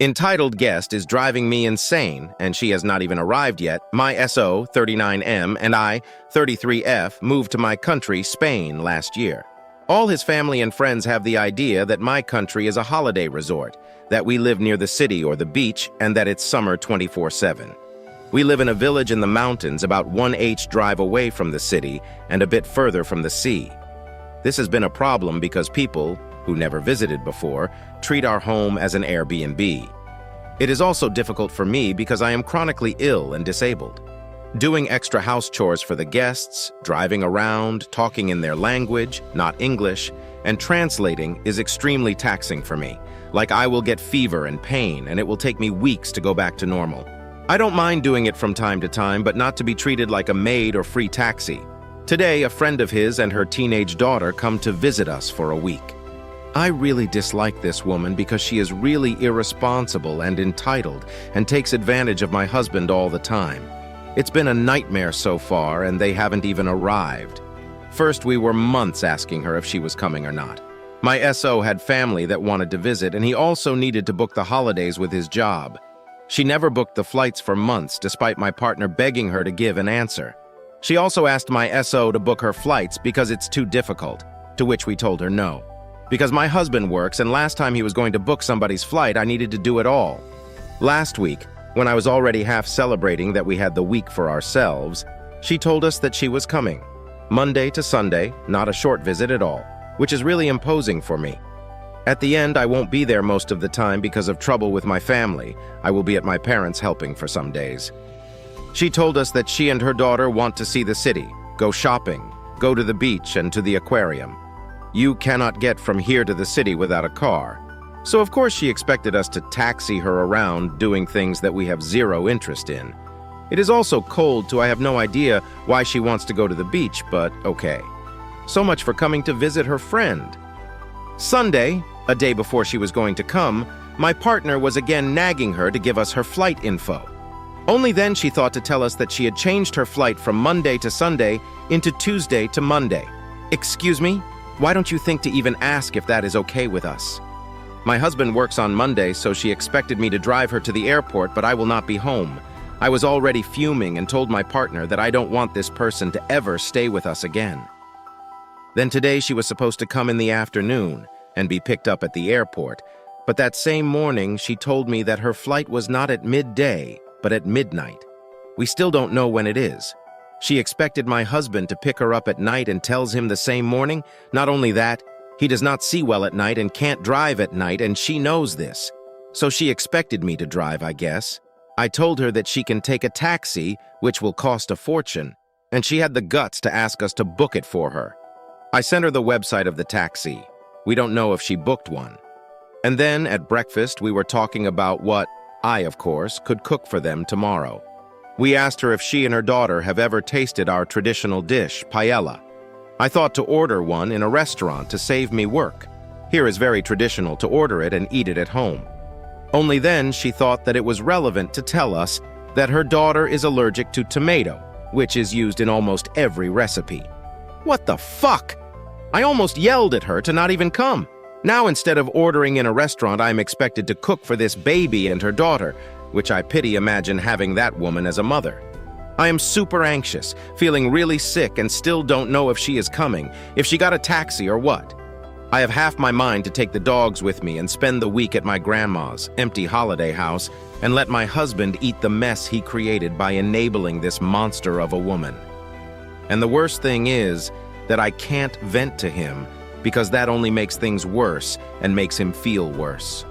Entitled guest is driving me insane, and she has not even arrived yet. My SO, 39M, and I, 33F, moved to my country, Spain, last year. All his family and friends have the idea that my country is a holiday resort, that we live near the city or the beach, and that it's summer 24/7. We live in a village in the mountains about 1 drive away from the city and a bit further from the sea. This has been a problem because people, who never visited before, treat our home as an Airbnb. It is also difficult for me because I am chronically ill and disabled. Doing extra house chores for the guests, driving around, talking in their language, not English, and translating is extremely taxing for me. Like I will get fever and pain, and it will take me weeks to go back to normal. I don't mind doing it from time to time, but not to be treated like a maid or free taxi. Today, a friend of his and her teenage daughter come to visit us for a week. I really dislike this woman because she is really irresponsible and entitled and takes advantage of my husband all the time. It's been a nightmare so far, and they haven't even arrived. First, we were months asking her if she was coming or not. My SO had family that wanted to visit, and he also needed to book the holidays with his job. She never booked the flights for months, despite my partner begging her to give an answer. She also asked my SO to book her flights because it's too difficult, to which we told her no. Because my husband works, and last time he was going to book somebody's flight, I needed to do it all. Last week, when I was already half celebrating that we had the week for ourselves, she told us that she was coming. Monday to Sunday, not a short visit at all, which is really imposing for me. At the end, I won't be there most of the time because of trouble with my family. I will be at my parents' helping for some days. She told us that she and her daughter want to see the city, go shopping, go to the beach and to the aquarium. You cannot get from here to the city without a car. So of course she expected us to taxi her around doing things that we have zero interest in. It is also cold, so I have no idea why she wants to go to the beach, but okay. So much for coming to visit her friend. Sunday, a day before she was going to come, my partner was again nagging her to give us her flight info. Only then she thought to tell us that she had changed her flight from Monday to Sunday into Tuesday to Monday. Excuse me? Why don't you think to even ask if that is okay with us? My husband works on Monday, so she expected me to drive her to the airport, but I will not be home. I was already fuming and told my partner that I don't want this person to ever stay with us again. Then today she was supposed to come in the afternoon and be picked up at the airport, but that same morning she told me that her flight was not at midday, but at midnight. We still don't know when it is. She expected my husband to pick her up at night and tells him the same morning. Not only that, he does not see well at night and can't drive at night, and she knows this. So she expected me to drive, I guess. I told her that she can take a taxi, which will cost a fortune, and she had the guts to ask us to book it for her. I sent her the website of the taxi. We don't know if she booked one. And then at breakfast, we were talking about what I, of course, could cook for them tomorrow. We asked her if she and her daughter have ever tasted our traditional dish, paella. I thought to order one in a restaurant to save me work. Here is very traditional to order it and eat it at home. Only then she thought that it was relevant to tell us that her daughter is allergic to tomato, which is used in almost every recipe. What the fuck? I almost yelled at her to not even come. Now instead of ordering in a restaurant, I am expected to cook for this baby and her daughter, which I pity imagine having that woman as a mother. I am super anxious, feeling really sick, and still don't know if she is coming, if she got a taxi or what. I have half my mind to take the dogs with me and spend the week at my grandma's empty holiday house and let my husband eat the mess he created by enabling this monster of a woman. And the worst thing is that I can't vent to him because that only makes things worse and makes him feel worse.